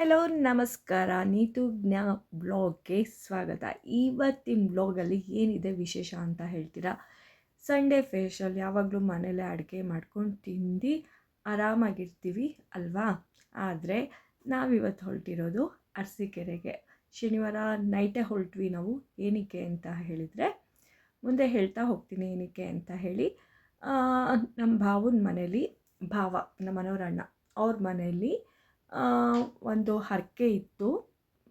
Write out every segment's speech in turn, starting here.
Hello ನಮಸ್ಕಾರ, ನೀತು ಜ್ಞಾ ಬ್ಲಾಗ್ಗೆ ಸ್ವಾಗತ. ಇವತ್ತಿನ ಬ್ಲಾಗಲ್ಲಿ ಏನಿದೆ ವಿಶೇಷ ಅಂತ ಹೇಳ್ತೀರಾ? ಸಂಡೇ ಫೇಶಲ್ ಯಾವಾಗಲೂ ಮನೇಲೆ ಅಡುಗೆ ಮಾಡ್ಕೊಂಡು ತಿಂದು ಆರಾಮಾಗಿರ್ತೀವಿ ಅಲ್ವಾ? ಆದರೆ ನಾವಿವತ್ತು ಹೊರಟಿರೋದು ಅರಸೀಕೆರೆಗೆ. ಶನಿವಾರ ನೈಟೇ ಹೊರಟ್ವಿ ನಾವು. ಏನಕ್ಕೆ ಅಂತ ಹೇಳಿದರೆ ಮುಂದೆ ಹೇಳ್ತಾ ಹೋಗ್ತೀನಿ ಏನಕ್ಕೆ ಅಂತ ಹೇಳಿ. ನಮ್ಮ ಭಾವನ ಮನೇಲಿ, ನಮ್ಮ ಮನೆಯವರಣ್ಣ ಅವ್ರ ಮನೆಯಲ್ಲಿ ಒಂದು ಹರಕೆ ಇತ್ತು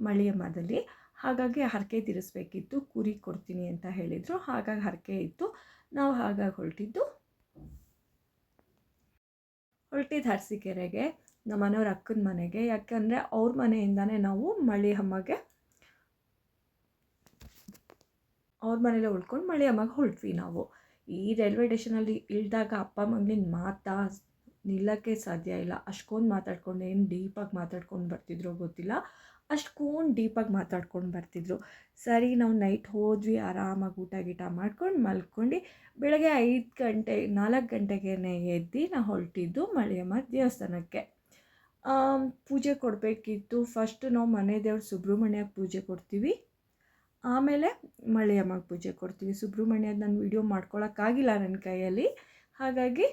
ಮಳಿಯಮ್ಮದಲ್ಲಿ. ಹಾಗಾಗಿ ಹರಕೆ ತೀರಿಸ್ಬೇಕಿತ್ತು, ಕುರಿ ಕೊಡ್ತೀನಿ ಅಂತ ಹೇಳಿದರು. ಹಾಗಾಗಿ ಹರಕೆ ಇತ್ತು. ನಾವು ಹಾಗಾಗಿ ಹೊರಟಿದ್ದು ಅರಸೀಕೆರೆಗೆ, ನಮ್ಮ ಮನೆಯವ್ರ ಅಕ್ಕನ ಮನೆಗೆ. ಯಾಕಂದರೆ ಅವ್ರ ಮನೆಯಿಂದನೇ ನಾವು ಮಳಿಯಮ್ಮಗೆ ಅವ್ರ ಮನೇಲೆ ಉಳ್ಕೊಂಡು ಮಳಿಯಮ್ಮಗೆ ಹೊರಟ್ವಿ ನಾವು. ಈ ರೈಲ್ವೆ ಸ್ಟೇಷನಲ್ಲಿ ಇಳಿದಾಗ ಅಪ್ಪ ಮಗನಿನ ಮಾತಾ ನಿಲ್ಲಕ್ಕೆ ಸಾಧ್ಯ ಇಲ್ಲ. ಅಷ್ಟೊಂದು ಮಾತಾಡ್ಕೊಂಡು, ಏನು ಡೀಪಾಗಿ ಮಾತಾಡ್ಕೊಂಡು ಬರ್ತಿದ್ರು ಗೊತ್ತಿಲ್ಲ, ಅಷ್ಟೊಂದು ಡೀಪಾಗಿ ಮಾತಾಡ್ಕೊಂಡು ಬರ್ತಿದ್ರು. ಸರಿ, ನಾವು ನೈಟ್ ಹೋದ್ವಿ, ಆರಾಮಾಗಿ ಊಟ ಗೀಟ ಮಾಡ್ಕೊಂಡು ಮಲ್ಕೊಂಡು ಬೆಳಗ್ಗೆ 4 ಗಂಟೆಗೆ ಎದ್ದು ನಾವು ಹೊರಟಿದ್ದು ಮಳಿಯಮ್ಮ ದೇವಸ್ಥಾನಕ್ಕೆ. ಪೂಜೆ ಕೊಡಬೇಕಿತ್ತು. ಫಸ್ಟು ನಾವು ಮನೆ ದೇವ್ರು ಸುಬ್ರಹ್ಮಣ್ಯಕ್ಕೆ ಪೂಜೆ ಕೊಡ್ತೀವಿ, ಆಮೇಲೆ ಮಳಿಯಮ್ಮಗೆ ಪೂಜೆ ಕೊಡ್ತೀವಿ. ಸುಬ್ರಹ್ಮಣ್ಯದ ನಾನು ವೀಡಿಯೋ ಮಾಡ್ಕೊಳಕ್ಕಾಗಿಲ್ಲ ನನ್ನ ಕೈಯಲ್ಲಿ. ಹಾಗಾಗಿ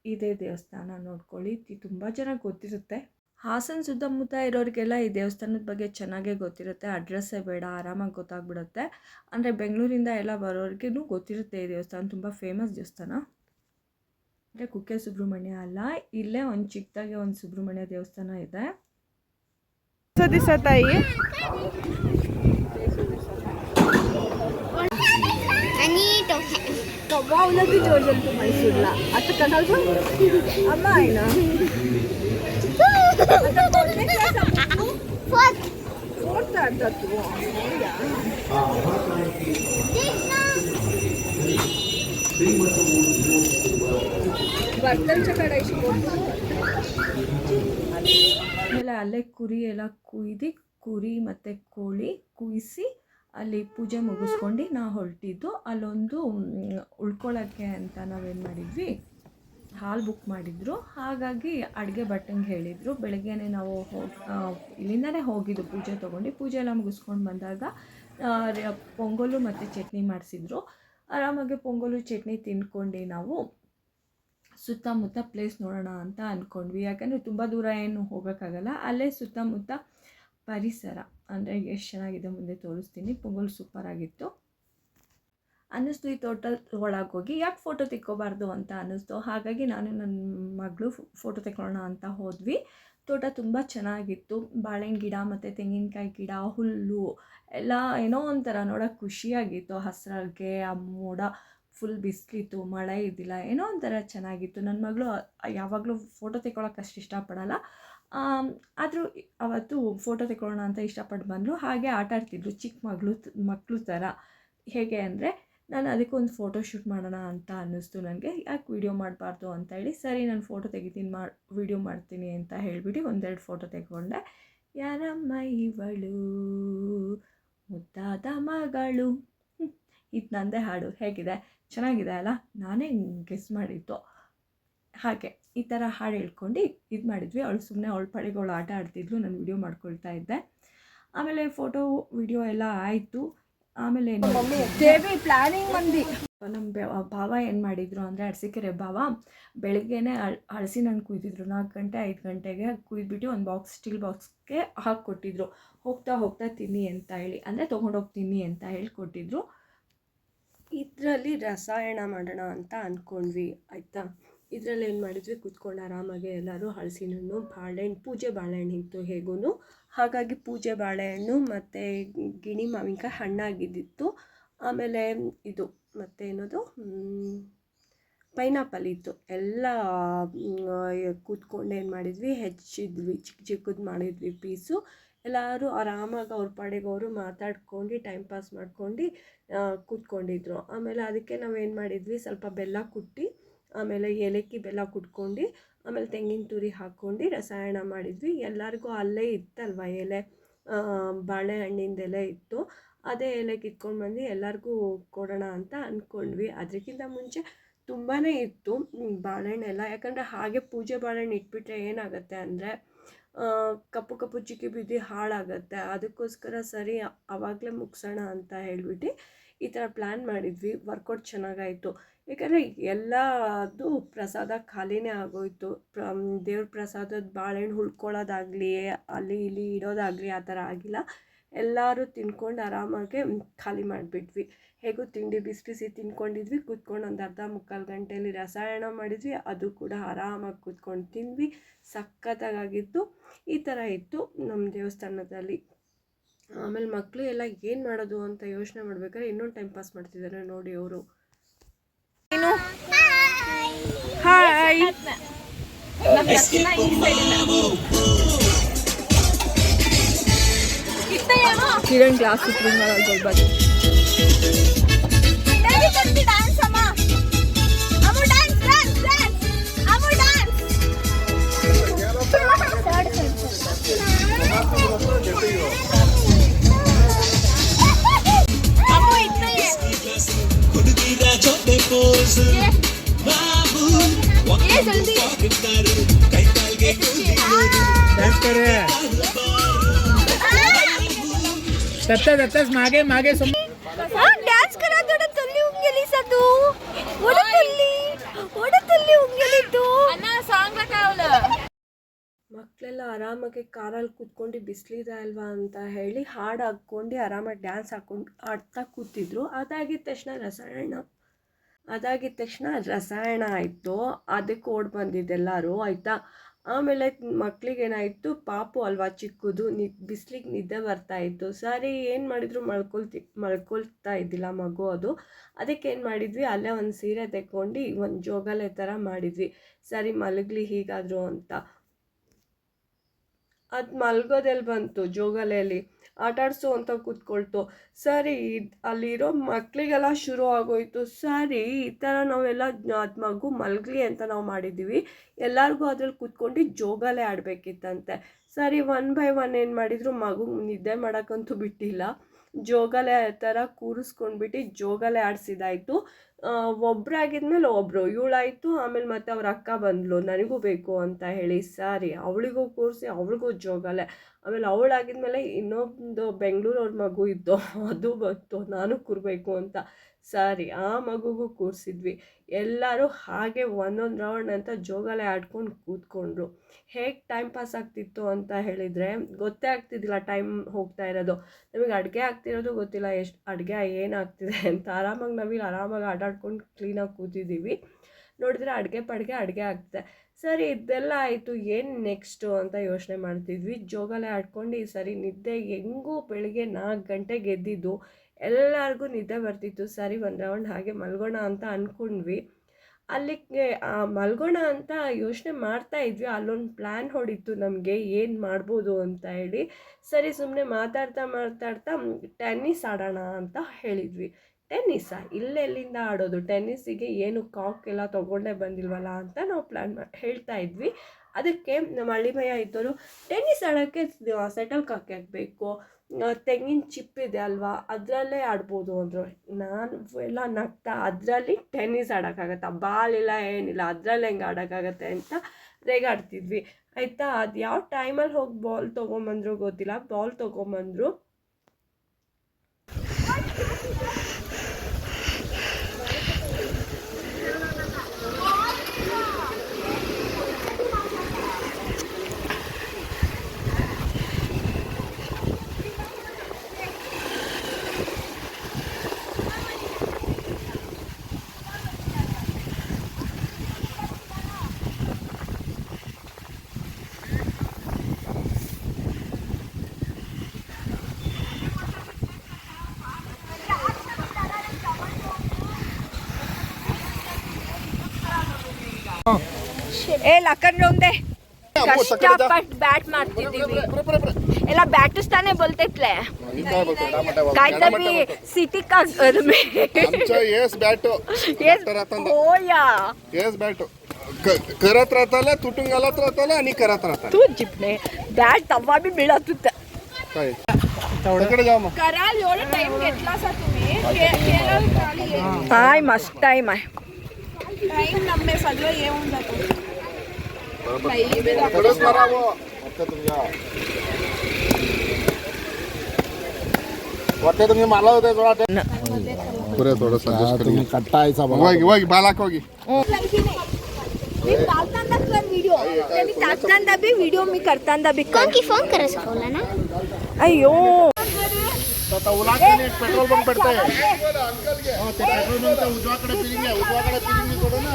ಇದೇ ದೇವಸ್ಥಾನ ನೋಡ್ಕೊಳ್ಳಿ. ತುಂಬ ಚೆನ್ನಾಗಿ ಗೊತ್ತಿರುತ್ತೆ. ಹಾಸನ ಸುತ್ತಮುತ್ತ ಇರೋರಿಗೆಲ್ಲ ಈ ದೇವಸ್ಥಾನದ ಬಗ್ಗೆ ಚೆನ್ನಾಗೇ ಗೊತ್ತಿರುತ್ತೆ. ಅಡ್ರೆಸ್ಸೇ ಬೇಡ, ಆರಾಮಾಗಿ ಗೊತ್ತಾಗ್ಬಿಡುತ್ತೆ. ಅಂದರೆ ಬೆಂಗಳೂರಿಂದ ಎಲ್ಲ ಬರೋರಿಗೂ ಗೊತ್ತಿರುತ್ತೆ ಈ ದೇವಸ್ಥಾನ. ತುಂಬ ಫೇಮಸ್ ದೇವಸ್ಥಾನ. ಅಂದರೆ ಕುಕ್ಕೆ ಸುಬ್ರಹ್ಮಣ್ಯ ಅಲ್ಲ, ಇಲ್ಲೇ ಒಂದು ಚಿಕ್ಕದಾಗಿ ಒಂದು ಸುಬ್ರಹ್ಮಣ್ಯ ದೇವಸ್ಥಾನ ಇದೆ. दिसत आहे आणि वावलं की जोडलं तू मैसूरला आता कसा अम्मा आहे ना फोर्थ आता तू बर्तनच्या कडायची ಆಮೇಲೆ ಅಲ್ಲೇ ಕುರಿ ಎಲ್ಲ ಕುರಿ ಮತ್ತು ಕೋಳಿ ಕುಯಿಸಿ ಅಲ್ಲಿ ಪೂಜೆ ಮುಗಿಸ್ಕೊಂಡು ನಾವು ಹೊರಟಿದ್ದು. ಅಲ್ಲೊಂದು ಉಳ್ಕೊಳ್ಳೋಕ್ಕೆ ಅಂತ ನಾವೇನು ಮಾಡಿದ್ವಿ, ಹಾಲ್ ಬುಕ್ ಮಾಡಿದ್ರು. ಹಾಗಾಗಿ ಅಡುಗೆ ಭಟ್ಟಂಗೆ ಹೇಳಿದರು. ಬೆಳಗ್ಗೆನೇ ನಾವು ಇಲ್ಲಿಂದನೇ ಹೋಗಿದ್ದು ಪೂಜೆ ತೊಗೊಂಡು. ಪೂಜೆ ಎಲ್ಲ ಮುಗಿಸ್ಕೊಂಡು ಬಂದಾಗ ಪೊಂಗಲು ಮತ್ತು ಚಟ್ನಿ ಮಾಡಿಸಿದ್ರು. ಆರಾಮಾಗಿ ಪೊಂಗಲು ಚಟ್ನಿ ತಿಂದ್ಕೊಂಡು ನಾವು ಸುತ್ತಮುತ್ತ ಪ್ಲೇಸ್ ನೋಡೋಣ ಅಂತ ಅಂದ್ಕೊಂಡ್ವಿ. ಯಾಕಂದರೆ ತುಂಬ ದೂರ ಏನು ಹೋಗೋಕ್ಕಾಗಲ್ಲ. ಅಲ್ಲೇ ಸುತ್ತಮುತ್ತ ಪರಿಸರ ಅಂದರೆ ಎಷ್ಟು ಚೆನ್ನಾಗಿದೆ ಮುಂದೆ ತೋರಿಸ್ತೀನಿ. ಪೊಂಗಲ್ ಸೂಪರಾಗಿತ್ತು ಅನ್ನಿಸ್ತು. ಈ ತೋಟ ಒಳಗೆ ಹೋಗಿ ಯಾಕೆ ಫೋಟೋ ತೆಕ್ಕೋಬಾರ್ದು ಅಂತ ಅನ್ನಿಸ್ತು. ಹಾಗಾಗಿ ನಾನು ನನ್ನ ಮಗಳು ಫೋಟೋ ತೆಕ್ಕೊಳ್ಳೋಣ ಅಂತ ಹೋದ್ವಿ. ತೋಟ ತುಂಬ ಚೆನ್ನಾಗಿತ್ತು. ಬಾಳೆಹಣ್ಣು ಗಿಡ ಮತ್ತು ತೆಂಗಿನಕಾಯಿ ಗಿಡ, ಹುಲ್ಲು ಎಲ್ಲ ಏನೋ ಒಂಥರ ನೋಡೋಕೆ ಖುಷಿಯಾಗಿತ್ತು. ಹಸಿರಾಗೆ ಆ ಮೋಡ, ಫುಲ್ ಬಿಸಿಲಿತ್ತು, ಮಳೆ ಇದ್ದಿಲ್ಲ, ಏನೋ ಒಂಥರ ಚೆನ್ನಾಗಿತ್ತು. ನನ್ನ ಮಗಳು ಯಾವಾಗಲೂ ಫೋಟೋ ತೆಕ್ಕೊಳ್ಳೋಕೆ ಅಷ್ಟು ಇಷ್ಟಪಡಲ್ಲ, ಆದರೂ ಅವತ್ತು ಫೋಟೋ ತೆಕ್ಕೊಳ್ಳೋಣ ಅಂತ ಇಷ್ಟಪಟ್ಟು ಬಂದರು. ಹಾಗೆ ಆಟ ಆಡ್ತಿದ್ರು ಚಿಕ್ಕ ಮಕ್ಕಳು ಥರ. ಹೇಗೆ ಅಂದರೆ ನಾನು ಅದಕ್ಕೊಂದು ಫೋಟೋ ಶೂಟ್ ಮಾಡೋಣ ಅಂತ ಅನ್ನಿಸ್ತು ನನಗೆ. ಯಾಕೆ ವೀಡಿಯೋ ಮಾಡಬಾರ್ದು ಅಂತ ಹೇಳಿ, ಸರಿ ನಾನು ಫೋಟೋ ತೆಗಿತೀನಿ, ವೀಡಿಯೋ ಮಾಡ್ತೀನಿ ಅಂತ ಹೇಳಿಬಿಟ್ಟು ಒಂದೆರಡು ಫೋಟೋ ತೆಗೊಂಡೆ. ಯಾರಮ್ಮ ಇವಳು ಮುದ್ದಾದ ಮಗಳು, ಇದು ನನ್ನದೇ ಹಾಡು. ಹೇಗಿದೆ, ಚೆನ್ನಾಗಿದೆ ಅಲ್ಲ? ನಾನೇ ಗೆಸ್ ಮಾಡಿದ್ದು. ಹಾಗೆ ಈ ಥರ ಹಾಡು ಹೇಳ್ಕೊಂಡು ಇದು ಮಾಡಿದ್ವಿ. ಅವಳು ಸುಮ್ಮನೆ ಅವಳ ಪಾಡಿಗೆ ಅವಳು ಆಟ ಆಡ್ತಿದ್ಲು, ನಾನು ವೀಡಿಯೋ ಮಾಡ್ಕೊಳ್ತಾ ಇದ್ದೆ. ಆಮೇಲೆ ಫೋಟೋ ವೀಡಿಯೋ ಎಲ್ಲ ಆಯಿತು. ಆಮೇಲೆ ಪ್ಲಾನಿಂಗ್ ಮಂದಿ ನಮ್ಮ ಭಾವ ಏನು ಮಾಡಿದರು ಅಂದರೆ, ಅರಸೀಕೆರೆ ಭಾವ ಬೆಳಗ್ಗೆನೇ ಹಲಸಿನ ಹಣ್ಣು ಕುಯ್ದಿದ್ರು. 4 ಗಂಟೆ 5 ಗಂಟೆಗೆ ಕುಯ್ದುಬಿಟ್ಟು ಒಂದು ಸ್ಟೀಲ್ ಬಾಕ್ಸ್ಗೆ ಹಾಕಿಕೊಟ್ಟಿದ್ರು. ಹೋಗ್ತಾ ತಿನ್ನಿ ಅಂತ ಹೇಳಿ, ಅಂದರೆ ತೊಗೊಂಡೋಗಿ ತಿನ್ನಿ ಅಂತ ಹೇಳಿ ಕೊಟ್ಟಿದ್ರು. ಇದರಲ್ಲಿ ರಸಾಯನ ಮಾಡೋಣ ಅಂತ ಅಂದ್ಕೊಂಡ್ವಿ, ಆಯಿತಾ. ಇದರಲ್ಲಿ ಏನು ಮಾಡಿದ್ವಿ, ಕೂತ್ಕೊಂಡು ಆರಾಮಾಗಿ ಎಲ್ಲರೂ ಹಲಸಿನ ಹಣ್ಣು, ಬಾಳೆಹಣ್ಣು, ಪೂಜೆ ಬಾಳೆಹಣ್ಣು ಇತ್ತು ಹೇಗೂ. ಹಾಗಾಗಿ ಪೂಜೆ ಬಾಳೆಹಣ್ಣು ಮತ್ತು ಗಿಣಿ ಮಾವಿನಕಾಯಿ ಹಣ್ಣಾಗಿದ್ದಿತ್ತು. ಆಮೇಲೆ ಇದು ಮತ್ತು ಏನದು ಪೈನಾಪಲ್ ಇತ್ತು. ಎಲ್ಲ ಕೂತ್ಕೊಂಡು ಏನು ಮಾಡಿದ್ವಿ, ಹೆಚ್ಚಿದ್ವಿ, ಚಿಕ್ಕದು ಮಾಡಿದ್ವಿ ಪೀಸು. ಎಲ್ಲರೂ ಆರಾಮಾಗಿ ಅವ್ರ ಪಾಡಿಗೆ ಅವರು ಮಾತಾಡ್ಕೊಂಡು ಟೈಮ್ ಪಾಸ್ ಮಾಡ್ಕೊಂಡು ಕೂತ್ಕೊಂಡಿದ್ರು. ಆಮೇಲೆ ಅದಕ್ಕೆ ನಾವೇನು ಮಾಡಿದ್ವಿ, ಸ್ವಲ್ಪ ಬೆಲ್ಲ ಕುಟ್ಟಿ, ಆಮೇಲೆ ಏಲಕ್ಕಿ ಬೆಲ್ಲ ಕುಟ್ಕೊಂಡು, ಆಮೇಲೆ ತೆಂಗಿನ ತುರಿ ಹಾಕ್ಕೊಂಡು ರಸಾಯನ ಮಾಡಿದ್ವಿ. ಎಲ್ಲರಿಗೂ ಅಲ್ಲೇ ಇತ್ತಲ್ವ ಎಲೆ, ಬಾಳೆಹಣ್ಣಿಂದ ಎಲೆ ಇತ್ತು. ಅದೇ ಎಲೆ ಕಿತ್ಕೊಂಡು ಬಂದು ಎಲ್ಲರಿಗೂ ಕೊಡೋಣ ಅಂತ ಅಂದ್ಕೊಂಡ್ವಿ. ಅದಕ್ಕಿಂತ ಮುಂಚೆ ತುಂಬಾ ಇತ್ತು ಬಾಳೆಹಣ್ಣೆಲ್ಲ. ಯಾಕಂದರೆ ಹಾಗೆ ಪೂಜೆ ಬಾಳೆಹಣ್ಣು ಇಟ್ಬಿಟ್ರೆ ಏನಾಗುತ್ತೆ ಅಂದರೆ ಕಪ್ಪು ಕಪ್ಪು ಚಿಕ್ಕಿ ಬಿದ್ದು ಹಾಳಾಗತ್ತೆ. ಅದಕ್ಕೋಸ್ಕರ ಸರಿ ಆವಾಗಲೇ ಮುಗಿಸೋಣ ಅಂತ ಹೇಳ್ಬಿಟ್ಟು ಈ ಥರ ಪ್ಲ್ಯಾನ್ ಮಾಡಿದ್ವಿ. ವರ್ಕೌಟ್ ಚೆನ್ನಾಗಾಯಿತು. ಯಾಕಂದರೆ ಎಲ್ಲದು ಪ್ರಸಾದ ಖಾಲಿನೇ ಆಗೋಯಿತು. ದೇವ್ರ ಪ್ರಸಾದದ ಬಾಳೆಹಣ್ಣು ಹುಳ್ಕೊಳ್ಳೋದಾಗಲಿ ಅಲ್ಲಿ ಇಲ್ಲಿ ಇಡೋದಾಗಲಿ ಆ ಥರ ಆಗಿಲ್ಲ. ಎಲ್ಲರೂ ತಿನ್ಕೊಂಡು ಆರಾಮಾಗೆ ಖಾಲಿ ಮಾಡಿಬಿಟ್ವಿ. ಹೇಗೂ ತಿಂಡಿ ಬಿಸಿ ಬಿಸಿ ತಿನ್ಕೊಂಡಿದ್ವಿ. ಕೂತ್ಕೊಂಡು ಒಂದು ಅರ್ಧ ಮುಕ್ಕಾಲು ಗಂಟೆಯಲ್ಲಿ ರಸಾಯನ ಮಾಡಿದ್ವಿ. ಅದು ಕೂಡ ಆರಾಮಾಗಿ ಕೂತ್ಕೊಂಡು ತಿಂದ್ವಿ. ಸಖತ್ತಾಗಿತ್ತು. ಈ ಥರ ಇತ್ತು ನಮ್ಮ ದೇವಸ್ಥಾನದಲ್ಲಿ. ಆಮೇಲೆ ಮಕ್ಕಳು ಎಲ್ಲ ಏನು ಮಾಡೋದು ಅಂತ ಯೋಚನೆ ಮಾಡ್ಬೇಕಾದ್ರೆ ಇನ್ನೊಂದು ಟೈಮ್ ಪಾಸ್ ಮಾಡ್ತಿದ್ದಾರೆ ನೋಡಿ ಅವರು. ಹಾಯ್ ಕಿರಣ್ ಕ್ಲಾಸ್ ಬರ್ಬಾರ್ದು. मागे मागे डांस करा थोड़ा तुल्ली उंगली सा तू ओड़ा तुल्ली उंगली तू अन्ना सॉन्ग लगावला. ಮಕ್ಕಳೆಲ್ಲ ಆರಾಮಾಗಿ ಕಾರಲ್ಲಿ ಕೂತ್ಕೊಂಡು ಬಿಸಿಲಿದೆ ಅಲ್ವಾ ಅಂತ ಹೇಳಿ ಹಾಡು ಹಾಕ್ಕೊಂಡು ಆರಾಮಾಗಿ ಡ್ಯಾನ್ಸ್ ಹಾಕ್ಕೊಂಡು ಆಡ್ತಾ ಕೂತಿದ್ರು. ಅದಾಗಿದ್ದ ತಕ್ಷಣ ರಸಾಯನ ಆಯಿತು. ಅದಕ್ಕೆ ಓಡಿ ಬಂದಿದ್ದೆಲ್ಲರೂ ಆಯಿತಾ. ಆಮೇಲೆ ಮಕ್ಕಳಿಗೇನಾಯಿತು, ಪಾಪು ಅಲ್ವಾ ಚಿಕ್ಕದು, ಬಿಸಿಲಿಗೆ ನಿದ್ದೆ ಬರ್ತಾಯಿತ್ತು. ಸರಿ ಏನು ಮಾಡಿದ್ರು ಮಲ್ಕೊಳ್ತಾ ಇದ್ದಿಲ್ಲ ಮಗು ಅದು. ಅದಕ್ಕೆ ಏನು ಮಾಡಿದ್ವಿ, ಅಲ್ಲೇ ಒಂದು ಸೀರೆ ತೆಕ್ಕೊಂಡು ಒಂದು ಜೋಗಾಲೆ ಥರ ಮಾಡಿದ್ವಿ. ಸರಿ ಮಲಗಲಿ ಹೀಗಾದರೂ ಅಂತ. ಅದು ಮಲ್ಗೋದೆಲ್ಲಿ ಬಂತು, ಜೋಗಾಲೆಯಲ್ಲಿ ಆಟಾಡಿಸು ಅಂತ ಕೂತ್ಕೊಳ್ತು. ಸರಿ ಅಲ್ಲಿರೋ ಮಕ್ಕಳಿಗೆಲ್ಲ ಶುರು ಆಗೋಯ್ತು. ಸರಿ ಈ ಥರ ನಾವೆಲ್ಲ ಅದು ಮಗು ಮಲಗಲಿ ಅಂತ ನಾವು ಮಾಡಿದ್ದೀವಿ. ಎಲ್ಲರಿಗೂ ಅದ್ರಲ್ಲಿ ಕೂತ್ಕೊಂಡು ಜೋಗಾಲೆ ಆಡಬೇಕಿತ್ತಂತೆ. ಸರಿ 1 by 1 ಏನು ಮಾಡಿದರು, ಮಗು ನಿದ್ದೆ ಮಾಡೋಕ್ಕಂತೂ ಬಿಟ್ಟಿಲ್ಲ. ಜೋಗಾಲೆ ಥರ ಕೂರಿಸ್ಕೊಂಡ್ಬಿಟ್ಟು ಜೋಗಾಲೆ ಆಡಿಸಿದಾಯಿತು. ಒಬ್ಬರಾಗಿದ್ಮೇಲೆ ಒಬ್ಬರು ಇವಳಾಯಿತು. ಆಮೇಲೆ ಮತ್ತೆ ಅವ್ರ ಅಕ್ಕ ಬಂದಳು ನನಗೂ ಬೇಕು ಅಂತ ಹೇಳಿ. ಸರಿ ಅವಳಿಗೂ ಕೂರಿಸಿ ಅವಳಿಗೂ ಜೋಗಾಲೆ. ಆಮೇಲೆ ಅವಳಾಗಿದ್ಮೇಲೆ ಇನ್ನೊಂದು ಬೆಂಗಳೂರವ್ರ ಮಗು ಇತ್ತು, ಅದು ಬಂತು ನಾನು ಕೂರಬೇಕು ಅಂತ. ಸರಿ ಆ ಮಗುಗೂ ಕೂರಿಸಿದ್ವಿ. ಎಲ್ಲರೂ ಹಾಗೆ ಒಂದೊಂದು ರೌಂಡ್ ಅಂತ ಜೋಗಾಲೆ ಆಡ್ಕೊಂಡು ಕೂತ್ಕೊಂಡ್ರು. ಹೇಗೆ ಟೈಮ್ ಪಾಸ್ ಆಗ್ತಿತ್ತು ಅಂತ ಹೇಳಿದರೆ ಗೊತ್ತೇ ಆಗ್ತಿದ್ದಿಲ್ಲ ಟೈಮ್ ಹೋಗ್ತಾ ಇರೋದು. ನಮಗೆ ಅಡುಗೆ ಆಗ್ತಿರೋದು ಗೊತ್ತಿಲ್ಲ, ಎಷ್ಟು ಅಡುಗೆ ಏನಾಗ್ತಿದೆ ಅಂತ. ಆರಾಮಾಗಿ ಆಟಾಡ್ಕೊಂಡು ಕ್ಲೀನಾಗಿ ಕೂತಿದ್ದೀವಿ. ನೋಡಿದ್ರೆ ಅಡುಗೆ ಆಗ್ತಿದೆ. ಸರಿ ಇದೆಲ್ಲ ಆಯಿತು, ಏನು ನೆಕ್ಸ್ಟು ಅಂತ ಯೋಚನೆ ಮಾಡ್ತಿದ್ವಿ. ಜೋಗಾಲೆ ಆಡ್ಕೊಂಡು ಸರಿ ನಿದ್ದೆ ಹೆಂಗೂ ಬೆಳಿಗ್ಗೆ 4 ಗಂಟೆಗೆ ಎದ್ದಿದ್ದು. ಎಲ್ಲರಿಗೂ ನಿದ್ದೆ ಬರ್ತಿತ್ತು. ಸರಿ ಒಂದು ರೌಂಡ್ ಹಾಗೆ ಮಲ್ಗೋಣ ಅಂತ ಅಂದ್ಕೊಂಡ್ವಿ. ಅಲ್ಲಿಗೆ ಮಲ್ಗೋಣ ಅಂತ ಯೋಚನೆ ಮಾಡ್ತಾ ಇದ್ವಿ. ಅಲ್ಲೊಂದು ಪ್ಲ್ಯಾನ್ ಹೊಡಿತು ನಮಗೆ ಏನು ಮಾಡ್ಬೋದು ಅಂತ ಹೇಳಿ. ಸರಿ ಸುಮ್ಮನೆ ಮಾತಾಡ್ತಾ ಟೆನ್ನಿಸ್ ಆಡೋಣ ಅಂತ ಹೇಳಿದ್ವಿ. ಟೆನ್ನಿಸ್ಸಾ, ಇಲ್ಲೆಲ್ಲಿಂದ ಆಡೋದು, ಟೆನ್ನಿಸ್ಸಿಗೆ ಏನು ಕಾಕೆಲ್ಲ ತೊಗೊಂಡೇ ಬಂದಿಲ್ವಲ್ಲ ಅಂತ ನಾವು ಹೇಳ್ತಾ ಇದ್ವಿ. ಅದಕ್ಕೆ ನಮ್ಮ ಹಳ್ಳಿಮಯ್ಯ ಇದ್ದವರು ಟೆನ್ನಿಸ್ ಆಡೋಕ್ಕೆ ಸೆಟಲ್ ಕಾಕ್ ಹಾಕಬೇಕು, ತೆಂಗಿನ ಚಿಪ್ ಇದೆ ಅಲ್ವಾ ಅದರಲ್ಲೇ ಆಡ್ಬೋದು ಅಂದರು. ನಾನು ಎಲ್ಲ ನಗ್ತಾ ಅದರಲ್ಲಿ ಟೆನ್ನಿಸ್ ಆಡೋಕ್ಕಾಗತ್ತಾ, ಬಾಲ್ ಇಲ್ಲ ಏನಿಲ್ಲ, ಅದರಲ್ಲಿ ಹೆಂಗೆ ಆಡೋಕ್ಕಾಗತ್ತೆ ಅಂತ ರೇಗಾಡ್ತಿದ್ವಿ ಆಯಿತಾ. ಅದು ಯಾವ ಟೈಮಲ್ಲಿ ಹೋಗಿ ಬಾಲ್ ತೊಗೊಂಬಂದ್ರು ಗೊತ್ತಿಲ್ಲ. ಬಾಲ್ ತೊಗೊಂಬಂದರು. ಲಕ್ಕಂಡ್ರೆ ಕಷ್ಟಪಟ್ಟು ಬ್ಯಾಟ್ ಮಾಡ್ತಿದ್ದೀವಿ. ಎಲ್ಲ ಬ್ಯಾಟಿಸ್ತಾನೆ बोलते काय तभी सिटी का घर में येस बॅट हो या येस बॅट करत राहताला तुटून घालत राहताला आणि करत राहता तू जिपणे बॅट तवा बी मिळत होता. काय तेवढ्याकडे जाऊ मग कराल एवढा टाइम घेतलासा तुम्ही. हाय मस्त टाइम आहे. टाइम नम्मे सगळं येऊन जातो. थोडंच मारावं वाटतं तुमच्या मला होते थोडा पुरे थोडं तुम्ही कट्टायचा होगी होगी बालाक होगी मी चालताना कर व्हिडिओ त्यांनी चालताना बी व्हिडिओ मी करताना बी की फोन करा शिकवला ना अय्यो आता उलाकडे एक पेट्रोल पंप पडतंय ते पेट्रोल पंपच्या उजवाकडे फिरिंग आहे उजवाकडे फिरिंग थोडं ना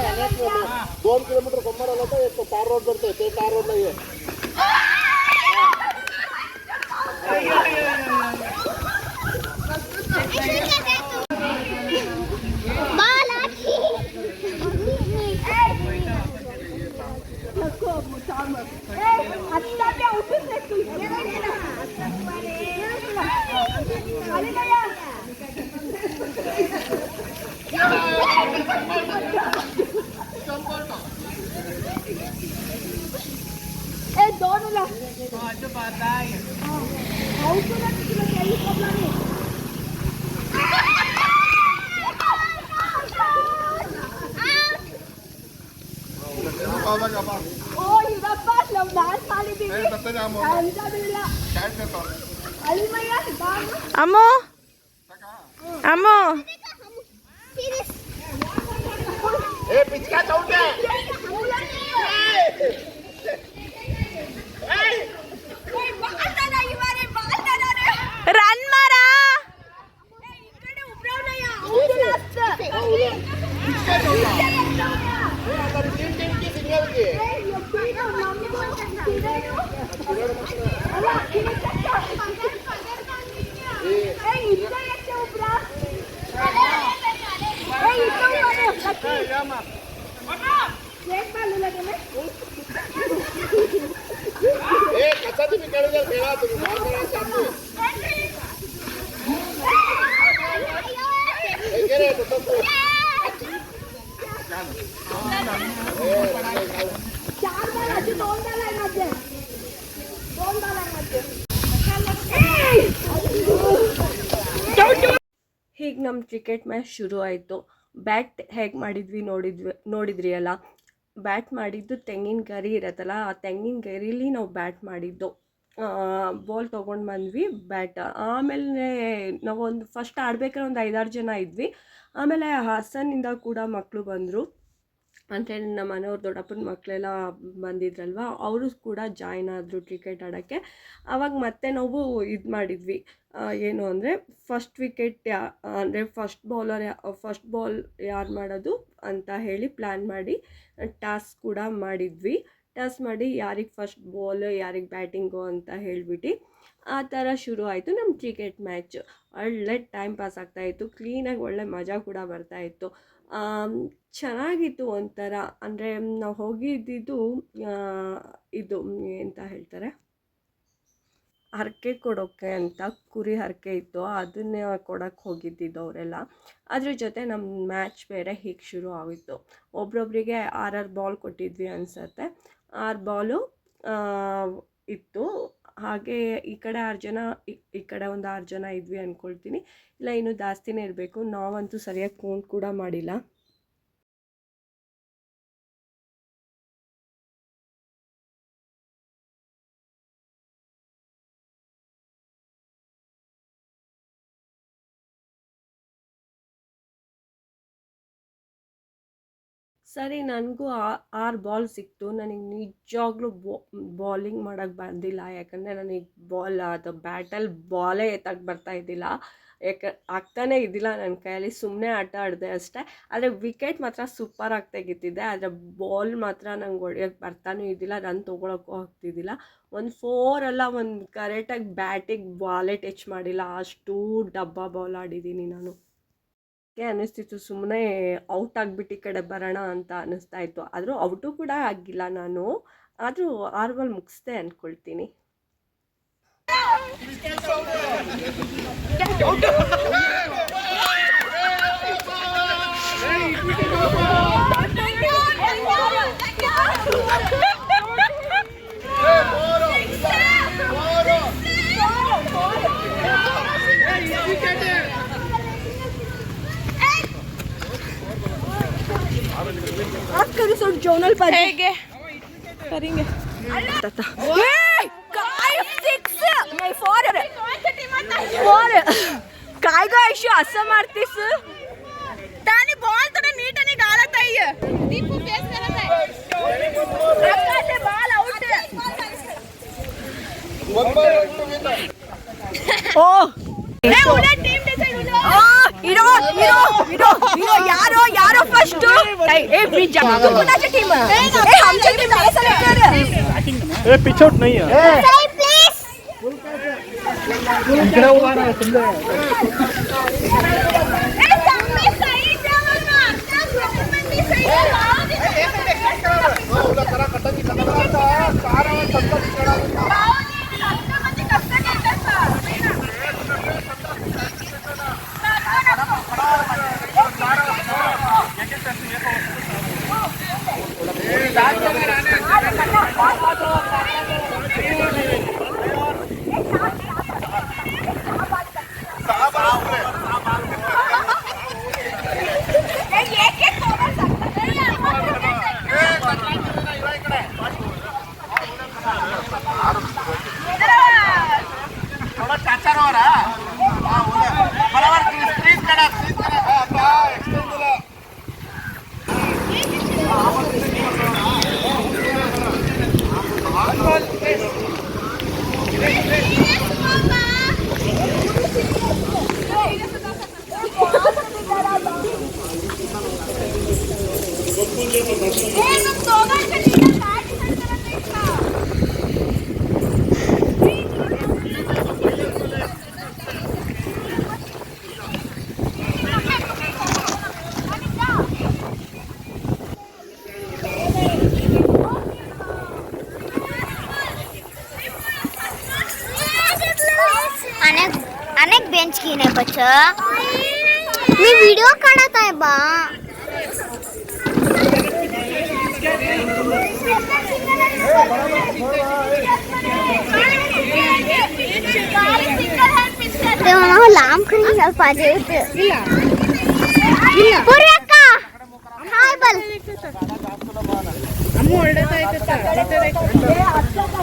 2 किलोमीटर समोर आला तर एक तार रोड पडतोय ते तार रोड नाही आहे अम्मो अम्मो रन मारा कसा तुम्ही खेळा तुम्ही ಹೀಗೆ ನಮ್ಮ ಕ್ರಿಕೆಟ್ ಮ್ಯಾಚ್ ಶುರು ಆಯಿತು. ಬ್ಯಾಟ್ ಹೇಗೆ ಮಾಡಿದ್ವಿ ನೋಡಿದ್ರಿ ಅಲ್ಲ. ಬ್ಯಾಟ್ ಮಾಡಿದ್ದು ತೆಂಗಿನ ಗರಿ ಇರತ್ತಲ್ಲ, ಆ ತೆಂಗಿನ ಗರೀಲಿ ನಾವು ಬ್ಯಾಟ್ ಮಾಡಿದ್ದು. ಬಾಲ್ ತೊಗೊಂಡು ಬಂದ್ವಿ, ಬ್ಯಾಟ್. ಆಮೇಲೆ ನಾವೊಂದು ಫಸ್ಟ್ ಆಡ್ಬೇಕಾದ್ರೆ ಒಂದು 5-6 ಜನ ಇದ್ವಿ. ಆಮೇಲೆ ಹಾಸನಿಂದ ಕೂಡ ಮಕ್ಕಳು ಬಂದರು. ಅಂದರೆ ನಮ್ಮ ಮನೆಯವ್ರ ದೊಡ್ಡಪ್ಪನ ಮಕ್ಕಳೆಲ್ಲ ಬಂದಿದ್ರಲ್ವ, ಅವರು ಕೂಡ ಜಾಯ್ನ್ ಆದರು ಕ್ರಿಕೆಟ್ ಆಡೋಕ್ಕೆ. ಆವಾಗ ಮತ್ತೆ ನಾವು ಇದು ಮಾಡಿದ್ವಿ, ಏನು ಅಂದರೆ ಫಸ್ಟ್ ವಿಕೆಟ್ ಅಂದರೆ ಫಸ್ಟ್ ಬಾಲ್ ಯಾರು ಮಾಡೋದು ಅಂತ ಹೇಳಿ ಪ್ಲ್ಯಾನ್ ಮಾಡಿ ಟಾಸ್ ಕೂಡ ಮಾಡಿದ್ವಿ. ಟಾಸ್ ಮಾಡಿ ಯಾರಿಗೆ ಫಸ್ಟ್ ಬಾಲ್ ಯಾರಿಗೆ ಬ್ಯಾಟಿಂಗು ಅಂತ ಹೇಳಿಬಿಟ್ಟು ಆ ಥರ ಶುರು ಆಯಿತು ನಮ್ಮ ಕ್ರಿಕೆಟ್ ಮ್ಯಾಚ್. ಒಳ್ಳೆ ಟೈಮ್ ಪಾಸ್ ಆಗ್ತಾಯಿತ್ತು, ಕ್ಲೀನಾಗಿ ಒಳ್ಳೆ ಮಜಾ ಕೂಡ ಬರ್ತಾಯಿತ್ತು. ಚೆನ್ನಾಗಿತ್ತು ಒಂಥರ. ಅಂದರೆ ನಾವು ಹೋಗಿದ್ದಿದ್ದು ಇದು ಎಂತ ಹೇಳ್ತಾರೆ, ಹರಕೆ ಕೊಡೋಕ್ಕೆ ಅಂತ, ಕುರಿ ಹರಕೆ ಇತ್ತು, ಅದನ್ನೇ ಕೊಡೋಕ್ಕೆ ಹೋಗಿದ್ದಿದ್ದು ಅವರೆಲ್ಲ. ಅದ್ರ ಜೊತೆ ನಮ್ಮ ಮ್ಯಾಚ್ ಬೇರೆ ಹೀಗೆ ಶುರು ಆಗಿತ್ತು. ಒಬ್ರೊಬ್ಬರಿಗೆ 6 ಬಾಲ್ ಕೊಟ್ಟಿದ್ವಿ ಅನಿಸುತ್ತೆ. 6 ಬಾಲು ಇತ್ತು. ಹಾಗೆ ಈ ಕಡೆ 6 ಜನ, ಈ ಕಡೆ ಒಂದು 6 ಜನ ಇದ್ವಿ ಅಂದ್ಕೊಳ್ತೀನಿ. ಇಲ್ಲ ಇನ್ನೂ ಜಾಸ್ತಿನೇ ಇರಬೇಕು, ನಾವಂತೂ ಸರಿಯಾಗಿ ಕೌಂಟ್ ಕೂಡ ಮಾಡಿಲ್ಲ. ಸರಿ, ನನಗೂ 6 ಬಾಲ್ ಸಿಕ್ತು. ನನಗೆ ನಿಜವಾಗ್ಲೂ ಬಾಲಿಂಗ್ ಮಾಡೋಕ್ಕೆ ಬಂದಿಲ್ಲ, ಯಾಕಂದರೆ ನನಗೆ ಅದು ಬ್ಯಾಟಲ್ಲಿ ಬಾಲೇ ಎತ್ತಕ್ಕೆ ಬರ್ತಾಯಿದ್ದಿಲ್ಲ. ಆಗ್ತಾನೇ ಇದ್ದಿಲ್ಲ ನನ್ನ ಕೈಯಲ್ಲಿ. ಸುಮ್ಮನೆ ಆಟ ಆಡಿದೆ ಅಷ್ಟೇ. ಆದರೆ ವಿಕೆಟ್ ಮಾತ್ರ ಸೂಪರಾಗಿ ತೆಗಿತಿದ್ದೆ. ಆದರೆ ಬಾಲ್ ಮಾತ್ರ ನಂಗೆ ಹೊಡಿಯೋಕ್ಕೆ ಬರ್ತಾನೂ ಇದ್ದಿಲ್ಲ, ರನ್ ತೊಗೊಳಕ್ಕೂ ಆಗ್ತಿದ್ದಿಲ್ಲ. ಒಂದು 4 ಅಲ್ಲ, ಒಂದು ಕರೆಕ್ಟಾಗಿ ಬ್ಯಾಟಿಗೆ ಬಾಲೇ ಟಚ್ ಮಾಡಿಲ್ಲ, ಅಷ್ಟು ಡಬ್ಬ ಬಾಲ್ ಆಡಿದ್ದೀನಿ ನಾನು. ಅನ್ನಿಸ್ತಿತ್ತು ಸುಮ್ಮನೆ ಔಟ್ ಆಗಿಬಿಟ್ಟು ಈ ಕಡೆ ಬರೋಣ ಅಂತ ಅನ್ನಿಸ್ತಾ ಇತ್ತು. ಆದರೂ ಔಟು ಕೂಡ ಆಗಿಲ್ಲ ನಾನು, ಆದರೂ 6 ಬಾಲ್ ಮುಗಿಸ್ದೆ ಅಂದ್ಕೊಳ್ತೀನಿ. जोनल पर हेगे करेंगे। काय ग ऐशू असं मारतीस त्याने बॉल थोडा नीट आणि गाळत आहे दीपू फेस करत आहे आकाशे बॉल आउट ओ ए उलट टीम डिसाइड ओ हिरो हिरो हिरो हिरो यारो फर्स्ट ए बीच तू कुणाची टीम ए आमची टीम काय सेलेक्टर ए पिछोट नहीं है प्लीज इकडे उभा राहा समजा अनेक बेंच की नाही बच्चा मी व्हिडिओ काढत आहे बा ते मला लांब खरी पाहिजे होते पूर्वका हाय बल ಅಮ್ಮ ಹೊರಡತಾ ಐತೆ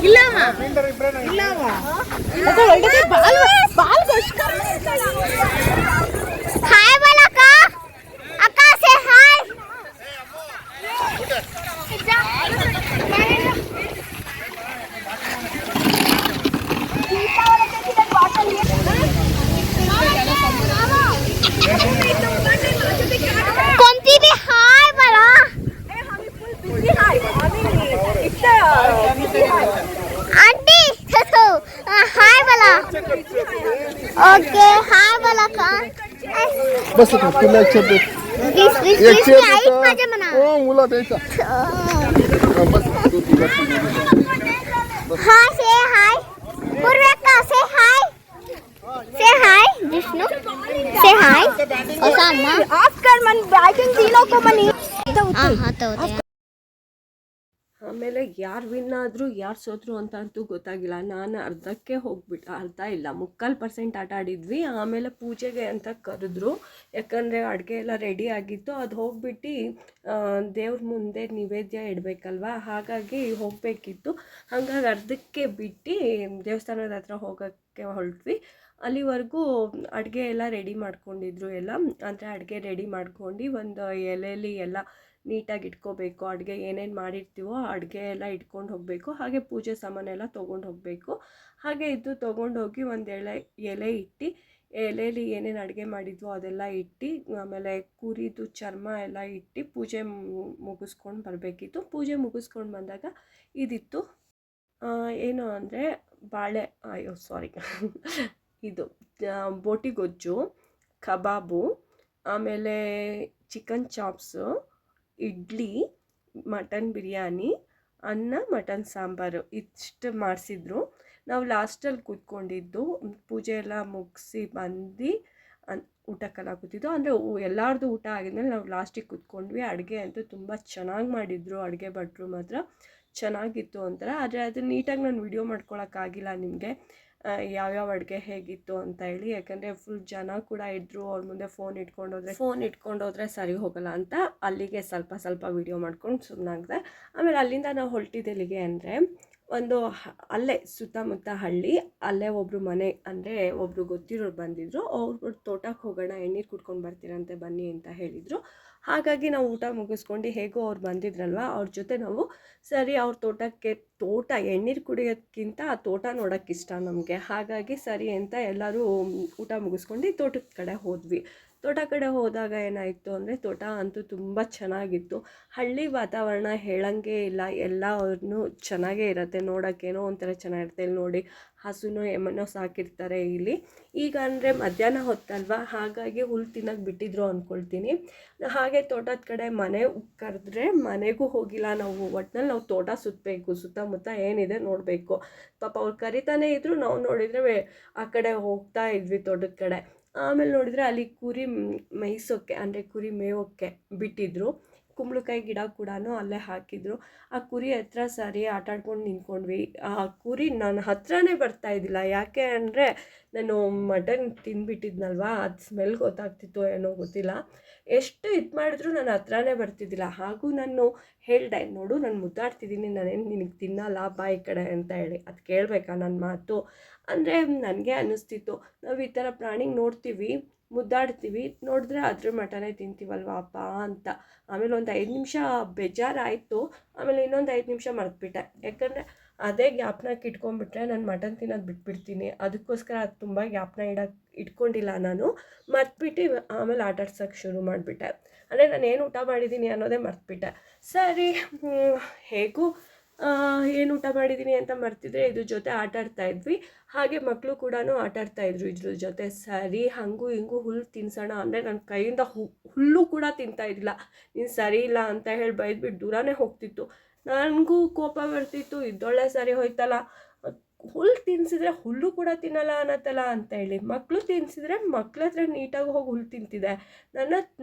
ಇಲ್ಲವಾ ಇಲ್ಲವಾ ಅದು ಹೊರಡತೆ ಬಾಲ್ ಗೋಸ್ಕರ हाय बल अक्का से हाय कोणती बी हाय मला आंटी हाय मला ओके हाय मला का बस तुला एक चेप माझ्या मना मुला द्यायचा बस हाय से हाय पूर्वका से हाय विष्णु से हाय और अम्मा ಆಫ್ಟರ್ ಮನ್ ಬ್ಯಾಟಿಂಗ್ ತೀನೋಕೋ ಮನಿ हाँ तो ಆಮೇಲೆ ಯಾರು ವಿನ್ ಆದರೂ ಯಾರು ಸೋತರು ಅಂತ ಅಂತೂ ಗೊತ್ತಾಗಿಲ್ಲ. ನಾನು ಅರ್ಧಕ್ಕೆ ಹೋಗ್ಬಿಟ್ಟು ಅರ್ಧ ಇಲ್ಲ 3/4% ಆಟ ಆಡಿದ್ವಿ. ಆಮೇಲೆ ಪೂಜೆಗೆ ಅಂತ ಕರೆದ್ರು, ಯಾಕಂದರೆ ಅಡುಗೆ ಎಲ್ಲ ರೆಡಿ ಆಗಿತ್ತು. ಅದು ಹೋಗ್ಬಿಟ್ಟು ದೇವ್ರ ಮುಂದೆ ನೈವೇದ್ಯ ಇಡಬೇಕಲ್ವ, ಹಾಗಾಗಿ ಹೋಗಬೇಕಿತ್ತು. ಹಾಗಾಗಿ ಅರ್ಧಕ್ಕೆ ಬಿಟ್ಟು ದೇವಸ್ಥಾನದ ಹತ್ರ ಹೋಗೋಕ್ಕೆ ಹೊರಟ್ವಿ. ಅಲ್ಲಿವರೆಗೂ ಅಡುಗೆ ಎಲ್ಲ ರೆಡಿ ಮಾಡ್ಕೊಂಡಿದ್ರು. ಎಲ್ಲ ಅಂದರೆ ಅಡುಗೆ ರೆಡಿ ಮಾಡ್ಕೊಂಡು ಒಂದು ಎಲೆಯಲ್ಲಿ ಎಲ್ಲ ನೀಟಾಗಿ ಇಟ್ಕೋಬೇಕು. ಅಡುಗೆ ಏನೇನು ಮಾಡಿರ್ತೀವೋ ಅಡುಗೆ ಎಲ್ಲ ಇಟ್ಕೊಂಡು ಹೋಗಬೇಕು. ಹಾಗೆ ಪೂಜೆ ಸಾಮಾನೆಲ್ಲ ತೊಗೊಂಡು ಹೋಗಬೇಕು. ಹಾಗೆ ಇದು ತೊಗೊಂಡೋಗಿ ಒಂದು ಎಲೆ ಇಟ್ಟು, ಎಲೆಯಲ್ಲಿ ಏನೇನು ಅಡುಗೆ ಮಾಡಿದ್ವೋ ಅದೆಲ್ಲ ಇಟ್ಟು, ಆಮೇಲೆ ಕುರಿದು ಚರ್ಮ ಎಲ್ಲ ಇಟ್ಟು ಪೂಜೆ ಮುಗಿಸ್ಕೊಂಡು ಬರಬೇಕಿತ್ತು. ಪೂಜೆ ಮುಗಿಸ್ಕೊಂಡು ಬಂದಾಗ ಇದಿತ್ತು, ಏನು ಅಂದರೆ ಇದು ಬೋಟಿ ಗೊಜ್ಜು, ಕಬಾಬು, ಆಮೇಲೆ chicken chops, idli, mutton biryani, ಅನ್ನ, ಮಟನ್ ಸಾಂಬಾರು ಇಷ್ಟು ಮಾಡಿಸಿದ್ರು. ನಾವು ಲಾಸ್ಟಲ್ಲಿ ಕೂತ್ಕೊಂಡಿದ್ದು, ಪೂಜೆ ಎಲ್ಲ ಮುಗಿಸಿ ಬಂದು ಊಟಕ್ಕೆಲ್ಲ ಕೂತಿದ್ದು. ಅಂದರೆ ಎಲ್ಲರದು ಊಟ ಆಗಿದ್ಮೇಲೆ ನಾವು ಲಾಸ್ಟಿಗೆ ಕೂತ್ಕೊಂಡ್ವಿ. ಅಡುಗೆ ಅಂತೂ ತುಂಬ ಚೆನ್ನಾಗಿ ಮಾಡಿದರು, ಅಡುಗೆ ಭಟ್ರು ಮಾತ್ರ ಚೆನ್ನಾಗಿತ್ತು ಒಂಥರ. ಆದರೆ ಅದು ನೀಟಾಗಿ ನಾನು ವಿಡಿಯೋ ಮಾಡ್ಕೊಳಕ್ಕಾಗಿಲ್ಲ ನಿಮಗೆ, ಯಾವ್ಯಾವ ಅಡುಗೆ ಹೇಗಿತ್ತು ಅಂತ ಹೇಳಿ. ಯಾಕಂದರೆ ಫುಲ್ ಜನ ಕೂಡ ಇದ್ದರು, ಅವ್ರ ಮುಂದೆ ಫೋನ್ ಇಟ್ಕೊಂಡೋದ್ರೆ ಸರಿ ಹೋಗಲ್ಲ ಅಂತ ಅಲ್ಲಿಗೆ ಸ್ವಲ್ಪ ವೀಡಿಯೋ ಮಾಡ್ಕೊಂಡು ಸುಮ್ಮನಾಗಿದೆ. ಆಮೇಲೆ ಅಲ್ಲಿಂದ ನಾವು ಹೊರಟಿದ್ದೆಲ್ಲಿಗೆ ಅಂದರೆ ಒಂದು ಅಲ್ಲೇ ಸುತ್ತಮುತ್ತ ಹಳ್ಳಿ, ಅಲ್ಲೇ ಒಬ್ಬರು ಮನೆ ಅಂದರೆ ಒಬ್ಬರು ಗೊತ್ತಿರೋರು ಬಂದಿದ್ದರು. ಅವ್ರ ತೋಟಕ್ಕೆ ಹೋಗೋಣ, ಎಣ್ಣೀರು ಕುಡ್ಕೊಂಡು ಬರ್ತೀರಂತೆ ಬನ್ನಿ ಅಂತ ಹೇಳಿದರು. ಹಾಗಾಗಿ ನಾವು ಊಟ ಮುಗಿಸ್ಕೊಂಡು ಹೇಗೋ ಅವ್ರು ಬಂದಿದ್ರಲ್ವ, ಅವ್ರ ಜೊತೆ ನಾವು ಸರಿ ಅವ್ರ ತೋಟ ಎಣ್ಣೀರು ಕುಡಿಯೋದಕ್ಕಿಂತ ಆ ತೋಟ ನೋಡೋಕ್ಕೆ ಇಷ್ಟ ನಮಗೆ. ಹಾಗಾಗಿ ಸರಿ ಅಂತ ಎಲ್ಲರೂ ಊಟ ಮುಗಿಸ್ಕೊಂಡು ತೋಟದ ಕಡೆ ಹೋದ್ವಿ. ತೋಟ ಕಡೆ ಹೋದಾಗ ಏನಾಯಿತು ಅಂದರೆ ತೋಟ ಅಂತೂ ತುಂಬ ಚೆನ್ನಾಗಿತ್ತು. ಹಳ್ಳಿ ವಾತಾವರಣ ಹೇಳಂಗೆ ಇಲ್ಲ, ಎಲ್ಲನೂ ಚೆನ್ನಾಗೇ ಇರುತ್ತೆ, ನೋಡೋಕ್ಕೇನೋ ಒಂಥರ ಚೆನ್ನಾಗಿರುತ್ತೆ. ಇಲ್ಲಿ ನೋಡಿ ಹಸುನೋ ಎಮ್ಮನೋ ಸಾಕಿರ್ತಾರೆ ಇಲ್ಲಿ. ಈಗ ಅಂದರೆ ಮಧ್ಯಾಹ್ನ ಹೊತ್ತಲ್ವ, ಹಾಗಾಗಿ ಹುಲ್ಲು ತಿನ್ನೋಕ್ಕೆ ಬಿಟ್ಟಿದ್ರು ಅಂದ್ಕೊಳ್ತೀನಿ. ಹಾಗೆ ತೋಟದ ಕಡೆ ಮನೆ ಕರೆದ್ರೆ ಮನೆಗೂ ಹೋಗಿಲ್ಲ ನಾವು. ಒಟ್ಟಿನಲ್ಲಿ ನಾವು ತೋಟ ಸುತ್ತಬೇಕು, ಸುತ್ತಮುತ್ತ ಏನಿದೆ ನೋಡಬೇಕು. ಪಾಪ ಅವ್ರು ಕರಿತಾನೆ ಇದ್ದರು, ನಾವು ನೋಡಿದರೆ ಆ ಕಡೆ ಹೋಗ್ತಾ ಇದ್ವಿ ತೋಟದ ಕಡೆ. ಆಮೇಲೆ ನೋಡಿದರೆ ಅಲ್ಲಿ ಕುರಿ ಮೇಯಿಸೋಕ್ಕೆ ಅಂದರೆ ಕುರಿ ಮೇಯೋಕ್ಕೆ ಬಿಟ್ಟಿದ್ರು. ಕುಂಬಳಕಾಯಿ ಗಿಡ ಕೂಡ ಅಲ್ಲೇ ಹಾಕಿದ್ರು. ಆ ಕುರಿ ಹತ್ರ ಸರಿ ಆಟಾಡ್ಕೊಂಡು ನಿಂತ್ಕೊಂಡ್ವಿ. ಆ ಕುರಿ ನನ್ನ ಹತ್ರನೇ ಬರ್ತಾಯಿದ್ದಿಲ್ಲ. ಯಾಕೆ ಅಂದರೆ ನಾನು ಮಟನ್ ತಿಂದ್ಬಿಟ್ಟಿದ್ನಲ್ವ, ಅದು ಸ್ಮೆಲ್ ಗೊತ್ತಾಗ್ತಿತ್ತು ಏನೋ ಗೊತ್ತಿಲ್ಲ. ಎಷ್ಟು ಇದು ಮಾಡಿದ್ರು ನನ್ನ ಹತ್ರನೇ ಬರ್ತಿದ್ದಿಲ್ಲ. ಹಾಗೂ ನಾನು ಹೇಳಿದೆ, ನೋಡು ನಾನು ಮುದ್ದಾಡ್ತಿದ್ದೀನಿ, ನಾನೇನು ನಿನಗೆ ತಿನ್ನಲ್ಲ, ಬಾಯಿ ಕಡೆ ಅಂತ ಹೇಳಿ. ಅದು ಕೇಳಬೇಕಾ ನನ್ನ ಮಾತು? ಅಂದರೆ ನನಗೆ ಅನ್ನಿಸ್ತಿತ್ತು, ನಾವು ಈ ಥರ ಪ್ರಾಣಿಗೆ ನೋಡ್ತೀವಿ, ಮುದ್ದಾಡ್ತೀವಿ, ನೋಡಿದ್ರೆ ಅದ್ರ ಮಟನೇ ತಿಂತೀವಲ್ವ ಅಪ್ಪ ಅಂತ. ಆಮೇಲೆ ಒಂದು 5 ನಿಮಿಷ ಬೇಜಾರಾಯಿತು. ಆಮೇಲೆ ಇನ್ನೊಂದು 5 ನಿಮಿಷ ಮರೆತುಬಿಟ್ಟೆ. ಯಾಕಂದರೆ ಅದೇ ಜ್ಞಾಪನಕ್ಕೆ ಇಟ್ಕೊಂಡ್ಬಿಟ್ರೆ ನಾನು ಮಟನ್ ತಿನ್ನೋದು ಬಿಟ್ಬಿಡ್ತೀನಿ. ಅದಕ್ಕೋಸ್ಕರ ಅದು ತುಂಬ ಜ್ಞಾಪನ ಇಟ್ಕೊಂಡಿಲ್ಲ ನಾನು. ಮರೆತುಬಿಟ್ಟು ಆಮೇಲೆ ಆಟಾಡ್ಸೋಕ್ಕೆ ಶುರು ಮಾಡಿಬಿಟ್ಟೆ. ಅಂದರೆ ನಾನು ಏನು ಊಟ ಮಾಡಿದ್ದೀನಿ ಅನ್ನೋದೇ ಮರೆತುಬಿಟ್ಟೆ. ಸರಿ, ಹೇಗೂ ಏನು ಊಟ ಮಾಡಿದ್ದೀನಿ ಅಂತ ಮರ್ತಿದ್ರೆ ಇದ್ರ ಜೊತೆ ಆಟಾಡ್ತಾಯಿದ್ವಿ. ಹಾಗೆ ಮಕ್ಕಳು ಕೂಡ ಆಟಾಡ್ತಾಯಿದ್ರು ಇದ್ರ ಜೊತೆ. ಸರಿ ಹಂಗೂ ಹಿಂಗೂ ಹುಲ್ಲು ತಿನ್ಸೋಣ ಅಂದರೆ ನನ್ನ ಕೈಯಿಂದ ಹುಲ್ಲು ಕೂಡ ತಿಂತಾಯಿದ್ದಿಲ್ಲ. ನೀನು ಸರಿ ಇಲ್ಲ ಅಂತ ಹೇಳಿ ಬೈದ್ಬಿಟ್ಟು ದೂರನೇ ಹೋಗ್ತಿತ್ತು. ನನಗೂ ಕೋಪ ಬರ್ತಿತ್ತು, ಇದ್ದೊಳ್ಳೆ ಸರಿ ಹೋಯ್ತಲ್ಲ, ಹುಲ್ಲು ತಿನ್ನಿಸಿದ್ರೆ ಹುಲ್ಲು ಕೂಡ ತಿನ್ನಲ್ಲ ಅನ್ನತ್ತಲ್ಲ ಅಂತ ಹೇಳಿ. ಮಕ್ಕಳು ತಿನ್ನಿಸಿದ್ರೆ ಮಕ್ಳ ಹತ್ರ ನೀಟಾಗಿ ಹೋಗಿ ಹುಲ್ಲು ತಿಂತಿದೆ,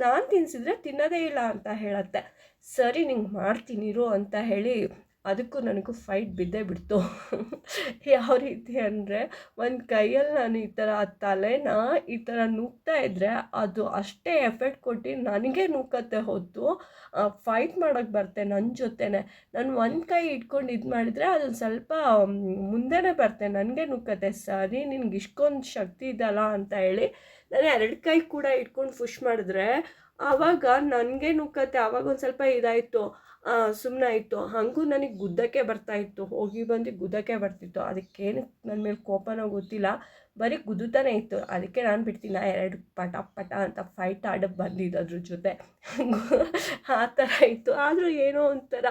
ನಾನು ತಿನ್ನಿಸಿದ್ರೆ ತಿನ್ನೋದೇ ಇಲ್ಲ ಅಂತ ಹೇಳತ್ತೆ. ಸರಿ ನಿಂಗೆ ಮಾಡ್ತೀನಿರು ಅಂತ ಹೇಳಿ ಅದಕ್ಕೂ ನನಗೂ ಫೈಟ್ ಬಿದ್ದೇ ಬಿಡ್ತು. ಯಾವ ರೀತಿ ಅಂದರೆ ಒಂದು ಕೈಯಲ್ಲಿ ನಾನು ಈ ಥರ ತಲೆನ ಈ ಥರ ನೂಕ್ತಾ ಇದ್ದರೆ ಅದು ಅಷ್ಟೇ ಎಫೆಕ್ಟ್ ಕೊಟ್ಟು ನನಗೆ ನೂಕತ್ತೆ ಹೊತ್ತು ಫೈಟ್ ಮಾಡೋಕ್ಕೆ ಬರ್ತೆ ನನ್ನ ಜೊತೆನೇ. ನಾನು ಒಂದು ಕೈ ಇಟ್ಕೊಂಡು ಇದು ಮಾಡಿದರೆ ಅದೊಂದು ಸ್ವಲ್ಪ ಮುಂದೆನೇ ಬರ್ತೆ, ನನಗೆ ನೂಕತ್ತೆ. ಸರಿ ನಿನ್ಗೆ ಇಷ್ಟೊಂದು ಶಕ್ತಿ ಇದಲ್ಲ ಅಂತ ಹೇಳಿ ನಾನು 2 ಕೈ ಕೂಡ ಇಟ್ಕೊಂಡು ಪುಷ್ ಮಾಡಿದ್ರೆ ಆವಾಗ ನನಗೆ ನೂಕತ್ತೆ. ಆವಾಗ ಒಂದು ಸ್ವಲ್ಪ ಇದಾಯಿತು, ಸುಮ್ಮನೆ ಆಯಿತು. ಹಾಗೂ ನನಗೆ ಗುದ್ದಕ್ಕೆ ಬರ್ತಾಯಿತ್ತು, ಹೋಗಿ ಬಂದು ಗುದ್ದಕ್ಕೆ ಬರ್ತಿತ್ತು. ಅದಕ್ಕೇನು ನನ್ನ ಮೇಲೆ ಕೋಪನೋ ಗೊತ್ತಿಲ್ಲ, ಬರೀ ಗುದ್ದುತ್ತಾನೆ ಇತ್ತು. ಅದಕ್ಕೆ ನಾನು ಬಿಡ್ತೀನಿ, 2 ಪಟ ಅಂತ ಫೈಟ್ ಆಡೋಕ್ಕೆ ಬಂದಿದ್ದು ಅದ್ರ ಜೊತೆ. ಆ ಥರ ಇತ್ತು. ಆದರೂ ಏನೋ ಒಂಥರ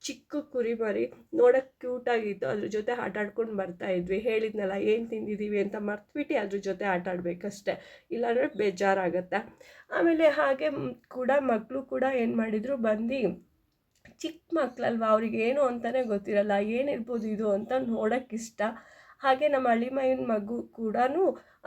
ಚಿಕ್ಕ ಕುರಿ ಮರಿ ನೋಡೋಕ್ಕೆ ಕ್ಯೂಟಾಗಿತ್ತು. ಅದ್ರ ಜೊತೆ ಆಟಾಡ್ಕೊಂಡು ಬರ್ತಾಯಿದ್ವಿ. ಹೇಳಿದ್ನಲ್ಲ ಏನು ತಿಂದಿದ್ದೀವಿ ಅಂತ ಮರ್ತ್ಬಿಟ್ಟು ಅದ್ರ ಜೊತೆ ಆಟಾಡಬೇಕಷ್ಟೆ, ಇಲ್ಲಾಂದರೆ ಬೇಜಾರಾಗತ್ತೆ. ಆಮೇಲೆ ಹಾಗೆ ಕೂಡ ಮಕ್ಕಳು ಕೂಡ ಏನು ಮಾಡಿದರು, ಬಂದು ಚಿಕ್ಕ ಮಕ್ಕಳಲ್ವ, ಅವ್ರಿಗೆ ಏನು ಅಂತಲೇ ಗೊತ್ತಿರಲ್ಲ, ಏನಿರ್ಬೋದು ಇದು ಅಂತ ನೋಡೋಕ್ಕಿಷ್ಟ. ಹಾಗೆ ನಮ್ಮ ಅಳಿಮಯ್ಯನ ಮಗು ಕೂಡ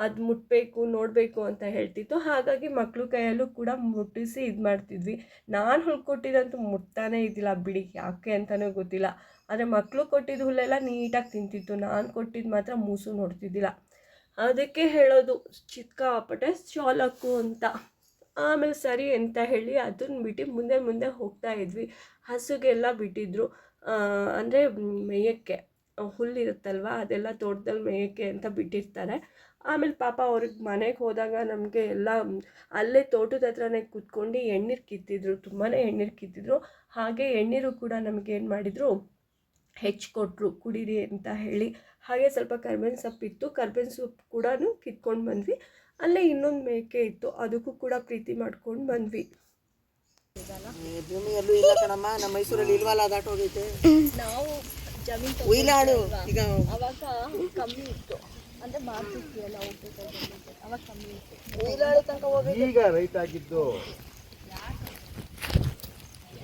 ಅದು ಮುಟ್ಟಬೇಕು ನೋಡಬೇಕು ಅಂತ ಹೇಳ್ತಿತ್ತು. ಹಾಗಾಗಿ ಮಕ್ಕಳು ಕೈಯಲ್ಲೂ ಕೂಡ ಮುಟ್ಟಿಸಿ ಇದು ಮಾಡ್ತಿದ್ವಿ. ನಾನು ಹುಲ್ಲು ಕೊಟ್ಟಿದ್ದಂತೂ ಮುಟ್ತಾನೇ ಇದ್ದಿಲ್ಲ ಬಿಡಿ, ಯಾಕೆ ಅಂತಲೇ ಗೊತ್ತಿಲ್ಲ. ಆದರೆ ಮಕ್ಕಳು ಕೊಟ್ಟಿದ್ದು ಹುಲ್ಲೆಲ್ಲ ನೀಟಾಗಿ ತಿಂತಿತ್ತು, ನಾನು ಕೊಟ್ಟಿದ್ದು ಮಾತ್ರ ಮೂಸು ನೋಡ್ತಿದ್ದಿಲ್ಲ. ಅದಕ್ಕೆ ಹೇಳೋದು ಚಿಕ್ಕಾಪಟ್ಟೆ ಶಾಲಕ್ಕು ಅಂತ. ಆಮೇಲೆ ಸರಿ ಅಂತ ಹೇಳಿ ಅದನ್ನು ಬಿಟ್ಟು ಮುಂದೆ ಹೋಗ್ತಾ ಇದ್ವಿ. ಹಸುಗೆಲ್ಲ ಬಿಟ್ಟಿದ್ರು, ಅಂದರೆ ಮೇಯಕ್ಕೆ ಹುಲ್ಲಿರುತ್ತಲ್ವ, ಅದೆಲ್ಲ ತೋಟದಲ್ಲಿ ಮೇಯಕ್ಕೆ ಅಂತ ಬಿಟ್ಟಿರ್ತಾರೆ. ಆಮೇಲೆ ಪಾಪ ಅವ್ರಿಗೆ ಮನೆಗೆ ಹೋದಾಗ ನಮಗೆ ಎಲ್ಲ ಅಲ್ಲೇ ತೋಟದ ಹತ್ರನೇ ಕೂತ್ಕೊಂಡು ಎಣ್ಣೀರು ಕಿತ್ತಿದ್ರು, ತುಂಬಾ ಎಣ್ಣೀರು ಕಿತ್ತಿದ್ರು. ಹಾಗೆ ಎಣ್ಣೀರು ಕೂಡ ನಮಗೇನು ಮಾಡಿದರು, ಹೆಚ್ಚಿಕೊಟ್ರು ಕುಡೀರಿ ಅಂತ ಹೇಳಿ. ಹಾಗೆ ಸ್ವಲ್ಪ ಕರ್ಬೇವಿನ ಸೊಪ್ಪಿತ್ತು, ಕರ್ಬೇವಿನ ಸೊಪ್ಪು ಕೂಡ ಕಿತ್ಕೊಂಡು ಬಂದ್ವಿ. ಅಲ್ಲೇ ಇನ್ನೊಂದು ಮೇಕೆ ಇತ್ತು, ಅದಕ್ಕೂ ಕೂಡ ಪ್ರೀತಿ ಮಾಡ್ಕೊಂಡು ಬಂದ್ವಿ. ಭೂಮಿಯಲ್ಲೂ ಇಲ್ಲ ಕಣಮ್ಮ, ನಮ್ಮ ಮೈಸೂರಲ್ಲಿ ಇಲ್ವಲ್ಲ, ಅದಾಟೋಗೈತೆ. ನಾವು ಜಮೀನು ಉಯ್ಲಾಡು ಈಗ ಅವಾಗ ಕಮ್ಮಿ ಇತ್ತು, ಅಂದರೆ ಮಾರ್ಕೆಟ್ಗೆ ಎಲ್ಲ ಹೋಗ್ಬೇಕಾದ್ರೆ ಅವಾಗ ಕಮ್ಮಿ ಇತ್ತು. ಉಯ್ಲಾಡು ತನಕ ಹೋಗ್ಬೇಕು. ಈಗ ರೈಟ್ ಆಗಿದ್ದು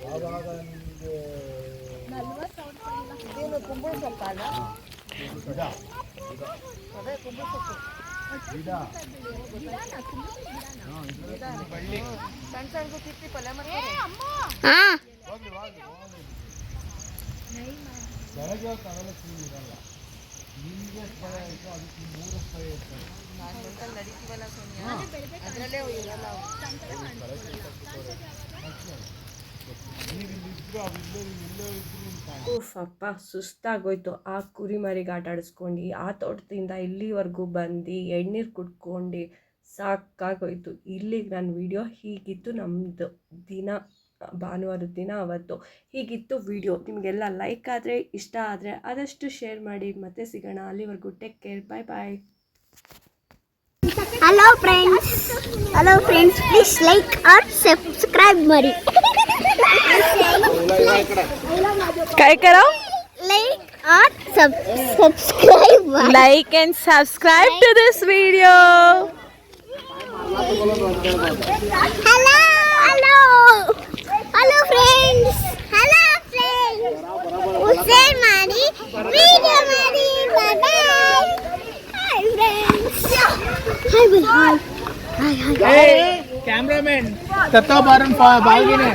ಯಾವಾಗ ನಿಮಗೆ 40,000 ಇದೇನು ಕುಂಬಳ ಸೊಪ್ಪಲ್ಲ, ಅದೇ ಕುಂಬಳ ಸೊಪ್ಪು ಸಣ್ಣ ಸಣ್ಣ ಕಿತ್ತಿ ಪಲ್ಯ ಮಾಡ್ತಾರೆ. ಬೆಳಗ್ಗೆ ತರಲು ಇರಲ್ಲ. ಅಪ್ಪ ಸುಸ್ತಾಗೋಯ್ತು ಆ ಕುರಿ ಮರಿಗೆ ಆಟ ಆಡಿಸ್ಕೊಂಡು ಆ ತೋಟದಿಂದ ಇಲ್ಲಿವರೆಗೂ ಬಂದು ಎಳ್ನೀರು ಕುಡ್ಕೊಂಡು ಸಾಕಾಗೋಯ್ತು. ಇಲ್ಲಿಗೆ ನನ್ನ ವಿಡಿಯೋ ಹೀಗಿತ್ತು. ನಮ್ಮದು ದಿನ ಭಾನುವಾರದ ದಿನ ಅವತ್ತು ಹೀಗಿತ್ತು ವಿಡಿಯೋ. ನಿಮಗೆಲ್ಲ ಲೈಕ್ ಆದರೆ ಇಷ್ಟ ಆದರೆ ಆದಷ್ಟು ಶೇರ್ ಮಾಡಿ. ಮತ್ತೆ ಸಿಗೋಣ. ಅಲ್ಲಿವರೆಗೂ take care. Bye bye. Hello friends please like or subscribe ಮಾಡಿ. काय करो? ಲೈಕ್ ಆರ್ ಸಬ್ಸ್ಕ್ರೈಬ್ ಮಾಡಿ. Like and subscribe to this video. Hello friends ಉಸೇರ್ ಮಾಡಿ ವಿಡಿಯೋ ಮಾಡಿ. Bye bye. Hi friends. Hi cameraman तत्ता बारन बालगिने